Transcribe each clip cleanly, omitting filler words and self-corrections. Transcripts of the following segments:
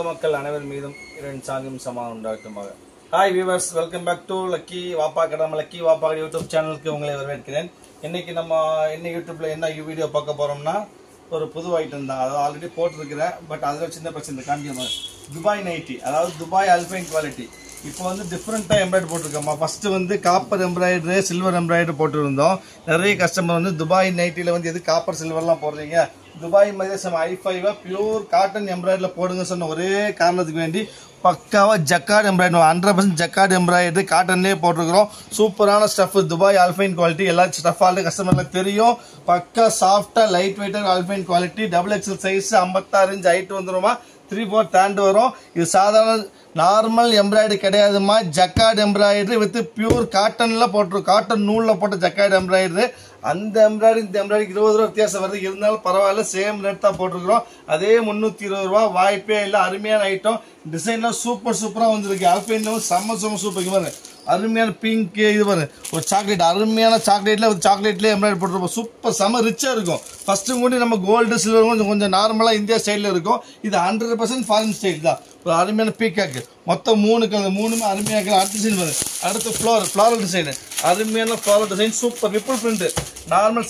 மக்கள் அனைவர் மீதும் இரண்டு சாங்கும் சமாதானம் உண்டாகட்டுமாக. Hi viewers, welcome back to lucky வாப்பா கடை. லக்கி வாப்பா கடை யூடியூப் சேனலுக்கு உங்களை வரவேற்கிறேன். இன்னைக்கு நம்ம யூடியூப்ல என்ன வீடியோ பார்க்க போறோம்னா, ஒரு புது ஐட்டம் தான். அதாவது ஆல்ரெடி போட்டிருக்கிறேன், பட் அதில் சின்ன பிரச்சனை காமிக்க. துபாய் நைட்டி, அதாவது துபாய் அல்பைன் குவாலிட்டி. இப்போ வந்து டிஃப்ரெண்ட்டாக எம்ப்ராய்டரி போட்டிருக்கோம்மா. ஃபர்ஸ்ட் வந்து காப்பர் எம்ப்ராய்டரி, சில்வர் எம்ப்ராய்டரி போட்டுருந்தோம். நிறைய கஸ்டமர் வந்து துபாய் நைட்டியில் வந்து எது காப்பர் சில்வர்லாம் போடுறீங்க, துபாய் மாதிரி சம i5 பியூர் காட்டன் எம்ப்ராய்டரியில் போடுங்க சொன்ன ஒரே காரணத்துக்கு வேண்டி பக்காவாக ஜக்கார்டு எம்ப்ராய்டரி 100% ஜக்கார்டு எம்ப்ராய்டரி காட்டன்லேயே போட்டிருக்கிறோம். சூப்பரான ஸ்டஃப், துபாய் அல்பைன் குவாலிட்டி. எல்லா ஸ்டஃப் ஆல்ரெடி கஸ்டமர்லாம் தெரியும். பக்கா சாஃப்டாக லைட் வெயிட்டாக alpine quality. XXL size 56 inch height வந்துருமா, 3/4 தாண்டு வரும். இது சாதாரண நார்மல் எம்ப்ராய்டரி கிடையாதுமா, ஜக்கார்டு எம்ப்ராய்டரி வித் பியூர் காட்டன்ல போட்டிருக்கோம். காட்டன் நூலில் போட்ட ஜக்கார்டு எம்ப்ராய்டரி. அந்த எம்ப்ராய்டரி இந்த எம்ப்ராய்டரிக்கு 20 ரூபா வித்தியாசம் வருது. இருந்தாலும் பரவாயில்ல, சேம் ரேட் தான் போட்டிருக்கிறோம். அதே 320 ரூபா. வாய்ப்பே இல்லை. அருமையான ஐட்டம். டிசைன்லாம் சூப்பராக வந்திருக்கு. அல்பைன்ல செம்ம சூப்பர் பாருங்க. அருமையான பிங்க், இது பாருங்க ஒரு சாக்லேட், அருமையான சாக்லேட்ல சாக்லேட்லேயே எம்ப்ராய்டரி போட்டிருப்போம். சூப்பர் செம்ம ரிச்சா இருக்கும். ஃபர்ஸ்ட் கூட நம்ம கோல்டு சில்வர் கொஞ்சம் நார்மலா இந்தியா ஸ்டைல இருக்கும். இது 100% ஃபாரின் ஸ்டைல் தான். ஒரு அருமையான பீக்காக்கு. மொத்தம் 3 கலர், 3மே அருமையாக கலர். அடுத்த டிசைன் பாருங்க. அடுத்து ஃப்ளோரல் டிசைன், அருமையான floral design. Super Vipul print. Normal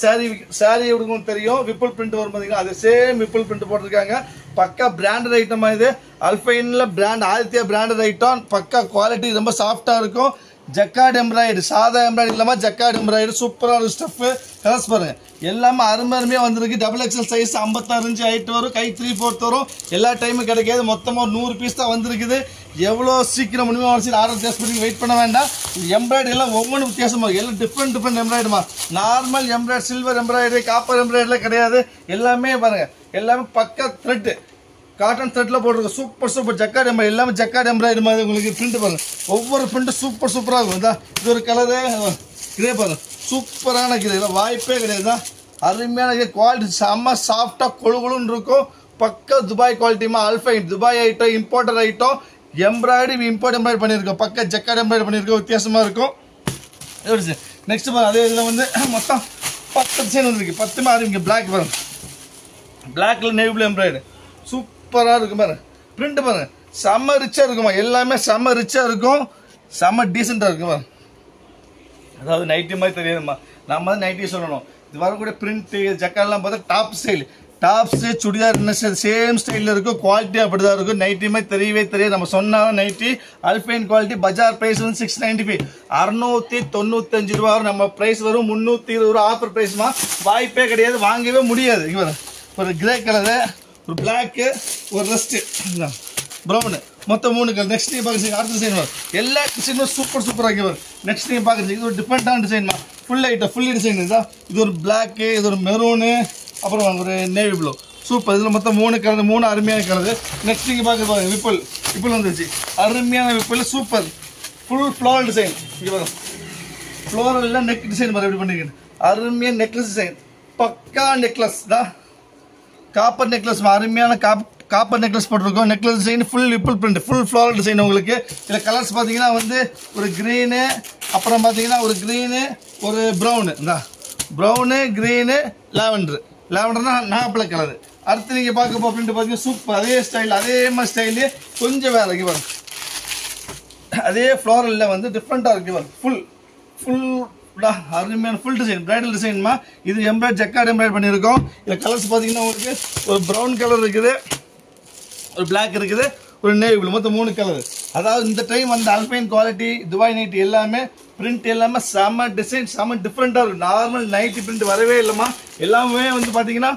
sorry எடுக்கணும் தெரியும். விப்புல் பிரிண்ட் வரும் பாத்தீங்கன்னா, அது சேம் விப்புல் பிரிண்ட் போட்டிருக்காங்க. பக்கா பிராண்டட் ஐட்டமா இது. அல்பைன்ல பிராண்ட், ஆதித்யா பிராண்டட் ஐட்டம். பக்கா குவாலிட்டி, ரொம்ப சாஃப்டா இருக்கும். ஜக்கார்டு எம்ப்ராய்டரி, சாதா எம்ப்ராய்டரி இல்லாம ஜக்கார்டு எம்ப்ராய்டரி. சூப்பரான ஸ்டஃப். கலர்ஸ் பாருங்க, எல்லாமே அருமையா வந்திருக்கு. XXL சைஸ் 56 இன்ச் ஹைட் வரும். கை 3/4 வரும். எல்லா டைமும் கிடைக்காது. மொத்தமா 100 பீஸ் தான் வந்திருக்குது. எவ்வளோ சீக்கிரம் முடியுமோ ஆர்டர் பிளேஸ் பண்ணி வெயிட் பண்ண வேண்டாம். எம்ப்ராய்டரி எல்லாம் ஒவ்வொன்றும் வித்தியாசமா இருக்கு. எல்லாம் டிஃப்ரெண்ட் எம்ப்ராய்டரிமா. Normal embroidery, silver embroidery, copper எம்ப்ராய்டரிலாம் கிடையாது. எல்லாமே பாருங்க, எல்லாமே பக்கா த்ரெட், காட்டன் த்ரெட்ல போட்டிருக்கோம். Super jacquard embroidery. எல்லாமே ஜக்கார்டு எம்ப்ராய்டரி மாதிரி உங்களுக்கு பிரிண்ட் பாருங்க. ஒவ்வொரு பிரிண்ட் சூப்பராக இருக்கும். இது ஒரு கலரு கிரே பாருங்க, சூப்பரான கிரே. வாய்ப்பே கிடையாது. அருமையான குவாலிட்டி, செம்ம சாஃப்டா கொழுன்னு இருக்கும். பக்கா துபாய் குவாலிட்டிமா. Alpine Dubai item, importer item. Embroidery import embroidery பண்ணியிருக்கோம். பக்கா ஜக்கார்டு எம்ப்ராய்டரி பண்ணியிருக்கோம். வித்தியாசமா இருக்கும். நெக்ஸ்ட் பாருங்க, அதே இதில் வந்து மொத்தம் 10 டிசைன் வந்துருக்கு. 10மே ஆரம்பிங்க. பிளாக் பாருங்க, பிளாக்ல நேவி ப்ளூ எம்ப்ராய்டரி சூப்பராக இருக்கும் பாருங்க. பிரிண்ட் பாருங்க, செம்ம ரிச்சா இருக்குமா. எல்லாமே செம்ம ரிச்சா இருக்கும், செம்ம டீசெண்டா இருக்கும் பாருங்க. அதாவது நைட்டி மாதிரி தெரியாதுமா, நம்ம வந்து நைட்டி சொல்லணும். இது வரக்கூடிய பிரிண்ட் ஜக்கார்ட்லாம் பார்த்தா top style. Tops churidar same ஸ்டைலில் இருக்கும். குவாலிட்டி அப்படிதான் இருக்கும். நைட்டி மாதிரி தெரியவே தெரியாது. நம்ம சொன்னாலும் நைட்டி அல்பைன் குவாலிட்டி. பஜார் பிரைஸ் வந்து 695, 695 ரூபா வரும். நம்ம பிரைஸ் வரும் 320 ரூபா. ஆஃபர் பிரைஸ்மா. வாய்ப்பே கிடையாது, வாங்கவே முடியாது. இங்கே ஒரு கிரே கலரு, ஒரு பிளாக்கு, ஒரு ரெஸ்ட் ப்ரௌனு, மொத்தம் 3 கலர். நெக்ஸ்ட் நீங்கள் பார்க்குறீங்க, அடுத்த டிசைன் வரும். எல்லா டிசைனும் சூப்பராக இங்கே வரும். நெக்ஸ்ட் நீங்கள் பார்க்குறீங்க, இது ஒரு டிஃப்ரெண்டான டிசைன்மா. ஃபுல் ஐட்டம், ஃபுல்லி டிசைன் இதுதான். இது ஒரு பிளாக்கு, இது ஒரு மெரூனு, அப்புறம் ஒரு நேவி ப்ளூ. சூப்பர். இதில் மொத்தம் 3 கலர், 3 அருமையான கலர். நெக்ஸ்ட் நீங்கள் பார்க்குறது விப்புல் வந்துருச்சு. அருமையான Vipul, super full floral design. இங்கே வரும் ஃப்ளோரல்ல நெக் டிசைன் மாதிரி எப்படி பண்ணிருக்கேன். அருமையான நெக்லஸ் டிசைன், பக்கா நெக்லஸ் தான். காப்பர் நெக்லஸ், அருமையான காப்பர் நெக்லஸ் போட்டிருக்கோம். Necklace design full Vipul print, full floral design. உங்களுக்கு இதில் கலர்ஸ் பார்த்தீங்கன்னா வந்து ஒரு க்ரீனு, அப்புறம் பார்த்தீங்கன்னா ஒரு க்ரீனு, ஒரு ப்ரௌனு, ப்ரௌனு, க்ரீனு, லாவெண்டர்னா நாப்பிள கலரு. அடுத்து நீங்கள் பார்க்க பிரிண்ட் பார்த்தீங்கன்னா சூப்பர். அதே ஸ்டைல், அதே மாதிரி ஸ்டைலு, கொஞ்சம் வேற இங்கே வரும். அதே ஃப்ளோரலில் வந்து டிஃப்ரெண்ட்டாக இருக்கு வரும். ஃபுல் அருமையான ஃபுல் டிசைன், பிரைடல் டிசைன்மா. இது எம்ப்ராய்டரி ஜக்கார்டு எம்ப்ராய்டரி பண்ணியிருக்கோம். இதில் கலர்ஸ் பார்த்தீங்கன்னா உங்களுக்கு ஒரு ப்ரௌன் கலர் இருக்குது, ஒரு பிளாக் இருக்குது, ஒரு நேவி ப்ளூ, மொத்தம் 3 கலர். அதாவது இந்த டைம் வந்து அல்பைன் குவாலிட்டி துபாய் நைட்டி எல்லாமே பிரிண்ட் எல்லாமே செம்ம டிசைன், செம்ம டிஃப்ரெண்டாக இருக்கும். நார்மல் நைட்டி பிரிண்ட் வரவே இல்லைம்மா. எல்லாமே வந்து பார்த்தீங்கன்னா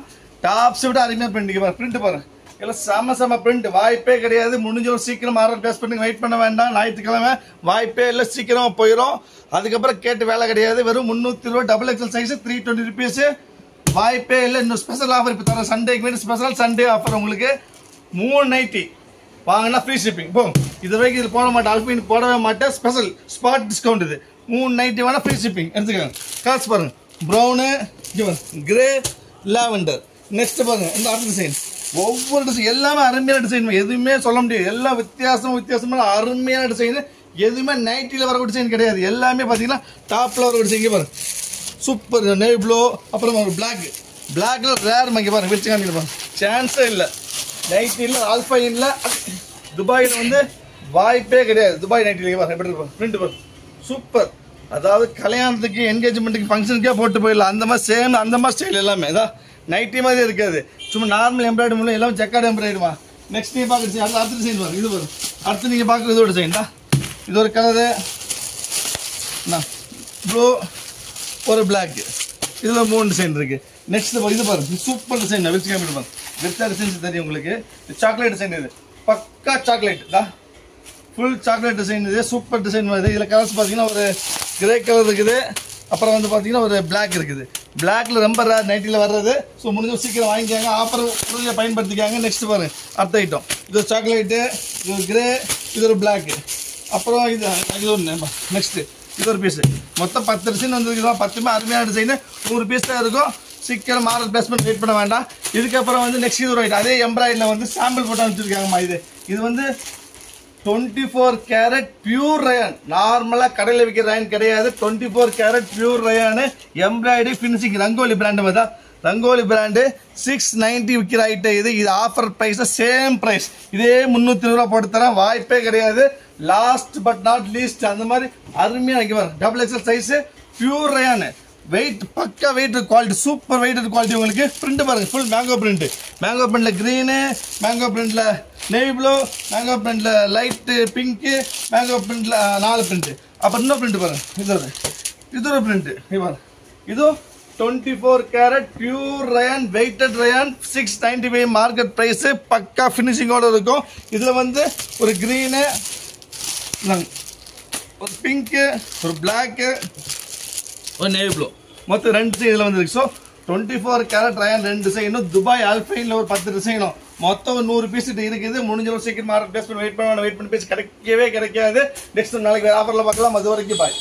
டாப்ஸை விட அருமையாக பிரிண்ட் பாருங்க. எல்லாம் செம்ம பிரிண்ட். வாய்ப்பே கிடையாது. முடிஞ்சவங்க சீக்கிரம் ஆர்டர் பிளேஸ் பண்ணி வெயிட் பண்ண வேண்டாம். ஞாயிற்றுக்கிழமை வாய்ப்பே இல்லை, சீக்கிரமா போயிடும். அதுக்கப்புறம் கேட்டு வேலை கிடையாது. வெறும் 320 ரூபா. XXL size 320 rupees. வாய்ப்பே இல்லை. இன்னும் ஸ்பெஷல் ஆஃபர் இப்போ தர சண்டேக்கு வேண்டி ஸ்பெஷல் சண்டே ஆஃபர். உங்களுக்கு 3 நைட்டி வாங்கினா ஃப்ரீ ஷிப்பிங். போ, இது வரைக்கும் இதில் போட மாட்டேன், அல்பைன் போடவே மாட்டேன். Special spot discount. இது 3 நைட்டி வேணா ஃப்ரீ ஷிப்பிங் எடுத்துக்கோங்க. கலர்ஸ் பாருங்க, ப்ரௌனு, கிரே, லாவெண்டர். நெக்ஸ்ட் பாருங்க, இந்த அடுத்த டிசைன். ஒவ்வொரு டிசைன் எல்லாமே அருமையான டிசைன். எதுவுமே சொல்ல முடியாது. எல்லாம் வித்தியாசமான அருமையான டிசைன். எதுவுமே நைட்டியில் வரக்கூடிய டிசைன் கிடையாது. எல்லாமே பார்த்தீங்கன்னா டாப்ல வரக்கூடிய டிசைன். பாருங்க சூப்பர். நேவி ப்ளூ, அப்புறம் ஒரு பிளாக்ல ரேர். இங்கே பாருங்க, வச்சு காமிக்க பாருங்க, சான்ஸே இல்லை. நைட்டியில் அல்பைன்ல துபாயில வந்து வாய்ப்பே கிடையாது. துபாய் நைட்டில எப்படி இருக்கும் பிரிண்ட் பாரு, சூப்பர். அதாவது கல்யாணத்துக்கு என்கேஜ்மெண்ட்டுக்கு ஃபங்க்ஷனுக்கே போட்டு போயிடலாம். அந்த மாதிரி சேம் அந்த மாதிரி ஸ்டைல் எல்லாமே இதான் நைட்டி மாதிரி இருக்காது. சும்மா நார்மல் எம்ப்ராய்டரி மூலம் எல்லாம் செக்கார்டு எம்ப்ராய்டரிமா. நெக்ஸ்ட் நீங்கள் பார்க்குறது அடுத்த டிசைன் வரும். இது வரும். அடுத்து நீங்கள் பார்க்குறது இதோட டிசைன் தான். இது ஒரு கலரு ப்ளூ, ஒரு பிளாக், இதில் 3 டிசைன் இருக்குது. நெக்ஸ்ட் இது பாருங்க, சூப்பர் டிசைன். விரிச்சு கேமிட்டு பாருங்க, விரிச்சா டிசைன்ஸ் தெரியும் உங்களுக்கு. சாக்லேட் டிசைன், இது பக்கா சாக்லேட் தான், ஃபுல் சாக்லேட் டிசைன். இது சூப்பர் டிசைன் வருது. இதில் கலர்ஸ் பார்த்தீங்கன்னா ஒரு கிரே கலர் இருக்குது, அப்புறம் வந்து பார்த்தீங்கன்னா ஒரு பிளாக் இருக்குது. பிளாக்ல ரொம்ப நைட்டில் வர்றது. ஸோ முடிஞ்ச சீக்கிரம் வாங்கிக்காங்க, ஆஃபர் உடனே பயன்படுத்திக்காங்க. நெக்ஸ்ட் பாருங்க அடுத்த ஐட்டம். இது ஒரு சாக்லேட்டு, இது ஒரு கிரே, இது ஒரு பிளாக், அப்புறம் இது ஒன்று. நெக்ஸ்ட் இது ஒரு பீஸு. மொத்தம் 10 டிசைன் வந்துருக்குதான். 10மே அருமையான டிசைனு. 100 பீஸ் தான் இருக்கும். சீக்கிரம் மாடல் பிளேஸ்மெண்ட் வெயிட் பண்ண வேண்டாம். இதுக்கப்புறம் வந்து நெக்ஸ்ட் இது ஒரு ஐட்டம். அதே எம்ப்ராய்டரியில் வந்து சாம்பிள் போட்டு வச்சுருக்காங்கம்மா. இது வந்து 24 கேரட் பியூர் ரயான். நார்மலாக கடையில் விற்கிற ரயான் கிடையாது. 24 carat pure rayon embroidery finishing. Rangoli brand தான். ரங்கோலி பிராண்டு 690 விற்கிற ஐட்டம் இது. இது ஆஃபர் ப்ரைஸ், சேம் ப்ரைஸ். இதே 320 ரூபா போட்டு தரேன், வாய்ப்பே கிடையாது. Last but not least. அந்த மாதிரி அருமையாக வைக்க double XL size, pure rayon. Weight பக்கா weight quality, super weight quality. உங்களுக்கு பிரிண்ட் பாருங்க, ஃபுல் மேங்கோ பிரிண்ட். மேங்கோ பிரிண்ட்ல கிரீனு, மேங்கோ பிரிண்ட்ல நேவி ப்ளூ, மேங்கோ பிரிண்ட்ல லைட்டு பிங்க்கு, மேங்கோ பிரிண்ட்ல 4 பிரிண்ட். அப்புறம் இன்னொரு பிரிண்ட் பாருங்க, இது ஒரு பிரிண்ட். இதுவும் 24 carat pure rayon, weighted rayon, 695 market price. பக்கா ஃபினிஷிங்கோட இருக்கும். இதுல வந்து ஒரு கிரீனு, ஒரு பிங்க்கு, ஒரு பிளாக்கு, ஒரு நேவி ப்ளூ, மொத்தம் 2 டிசைன் இதில் வந்துருக்கு. ஸோ 24 கேரட் ரயான் 2 டிசைனும், துபாய் ஆல்ஃபைனில் ஒரு 10 டிசைனும், மொத்தம் 100 பீஸ் இருக்குது. முடிஞ்ச சீக்கிரம் மார்க்கெட் பிளேஸ்மெண்ட் வெயிட் பண்ணி பீஸ் கிடைக்கவே கிடைக்காது. நெக்ஸ்ட் நாளைக்கு ஆஃபரில் பார்க்கலாம். அது வரைக்கும் பாய்.